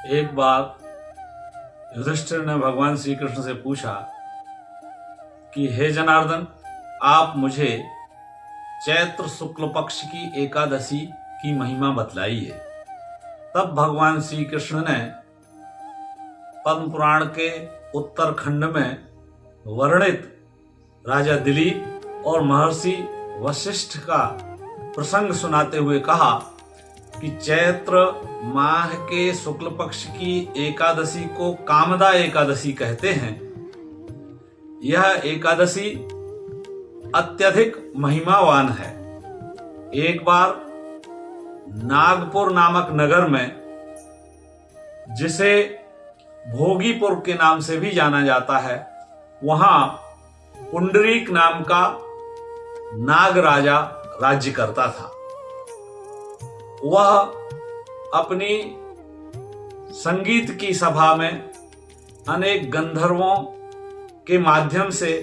एक बार युधिष्ठिर ने भगवान श्री कृष्ण से पूछा कि हे जनार्दन, आप मुझे चैत्र शुक्ल पक्ष की एकादशी की महिमा बतलाइए। तब भगवान श्री कृष्ण ने पद्म पुराण के उत्तरखंड में वर्णित राजा दिलीप और महर्षि वशिष्ठ का प्रसंग सुनाते हुए कहा कि चैत्र माह के शुक्ल पक्ष की एकादशी को कामदा एकादशी कहते हैं। यह एकादशी अत्यधिक महिमावान है। एक बार नागपुर नामक नगर में, जिसे भोगीपुर के नाम से भी जाना जाता है, वहां पुंडरीक नाम का नाग राजा राज्य करता था। वह अपनी संगीत की सभा में अनेक गंधर्वों के माध्यम से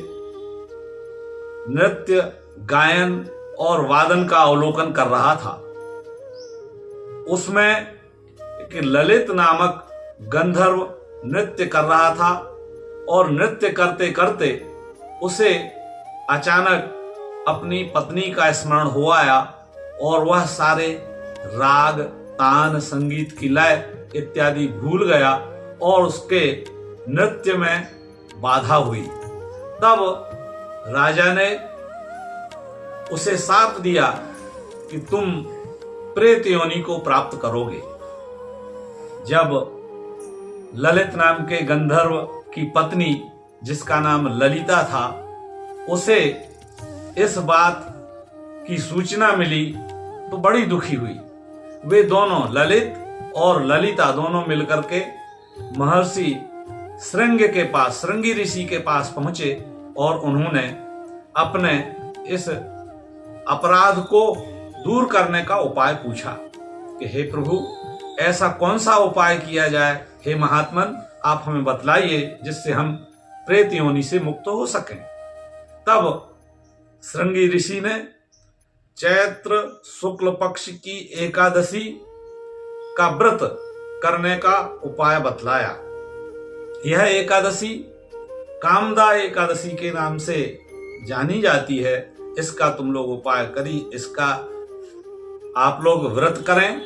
नृत्य, गायन और वादन का अवलोकन कर रहा था। उसमें एक ललित नामक गंधर्व नृत्य कर रहा था और नृत्य करते करते उसे अचानक अपनी पत्नी का स्मरण हो आया और वह सारे राग, तान, संगीत की लय इत्यादि भूल गया और उसके नृत्य में बाधा हुई। तब राजा ने उसे शाप दिया कि तुम प्रेत योनि को प्राप्त करोगे। जब ललित नाम के गंधर्व की पत्नी, जिसका नाम ललिता था, उसे इस बात की सूचना मिली तो बड़ी दुखी हुई। वे दोनों, ललित और ललिता, दोनों मिलकर के महर्षि श्रृंगी ऋषि के पास पहुंचे और उन्होंने अपने इस अपराध को दूर करने का उपाय पूछा कि हे प्रभु, ऐसा कौन सा उपाय किया जाए? हे महात्मन, आप हमें बतलाइए जिससे हम प्रेत योनि से मुक्त हो सकें। तब श्रृंगी ऋषि ने चैत्र शुक्ल पक्ष की एकादशी का व्रत करने का उपाय बतलाया। यह एकादशी कामदा एकादशी के नाम से जानी जाती है। इसका तुम लोग उपाय करी, इसका आप लोग व्रत करें,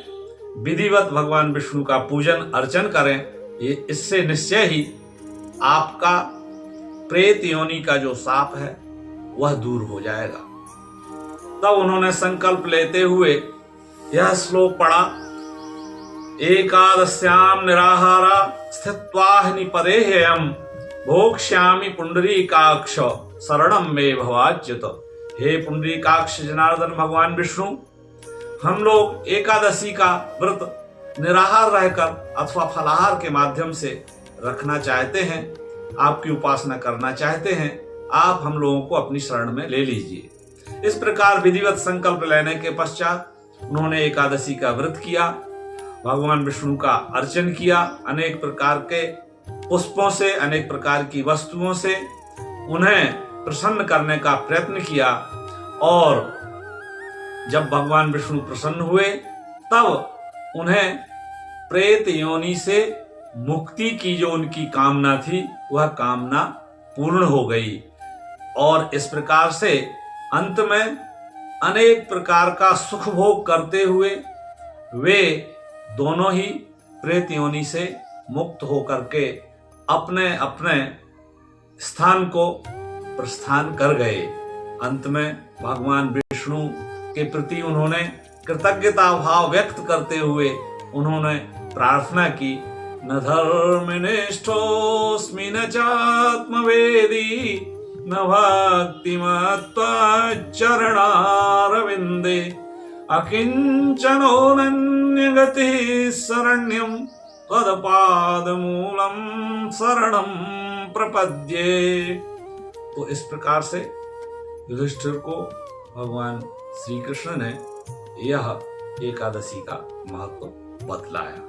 विधिवत भगवान विष्णु का पूजन अर्चन करें। इससे निश्चय ही आपका प्रेत योनि का जो शाप है वह दूर हो जाएगा। तब उन्होंने संकल्प लेते हुए यह श्लोक पढ़ा, एकादश्याम निराहारा स्थित्वा निपदेह्ययम् भोक्ष्यामि पुंडरीकाक्ष शरणम मे भवाच्युत। हे पुंडरीकाक्ष जनार्दन भगवान विष्णु, हम लोग एकादशी का व्रत निराहार रहकर अथवा फलाहार के माध्यम से रखना चाहते हैं, आपकी उपासना करना चाहते हैं। आप हम लोगों को अपनी शरण में ले लीजिए। इस प्रकार विधिवत संकल्प लेने के पश्चात उन्होंने एकादशी का व्रत किया, भगवान विष्णु का अर्चन किया, अनेक प्रकार के पुष्पों से, अनेक प्रकार की वस्तुओं से उन्हें प्रसन्न करने का प्रयत्न किया। और जब भगवान विष्णु प्रसन्न हुए तब उन्हें प्रेत योनि से मुक्ति की जो उनकी कामना थी वह कामना पूर्ण हो गई। और इस प्रकार से अंत में अनेक प्रकार का सुख भोग करते हुए वे दोनों ही प्रेत योनि से मुक्त होकर के अपने अपने स्थान को प्रस्थान कर गए। अंत में भगवान विष्णु के प्रति उन्होंने कृतज्ञता भाव व्यक्त करते हुए उन्होंने प्रार्थना की, न धर्मनिष्ठोऽस्मि न चात्मवेदी न भक्तिमत्वा चरणारविन्दे अकिंचनोऽनन्यगतिः शरण्यं त्वदपादमूलं शरणं प्रपद्ये। तो इस प्रकार से युधिष्ठिर को भगवान श्री कृष्ण ने यह एकादशी का महत्व बतलाया।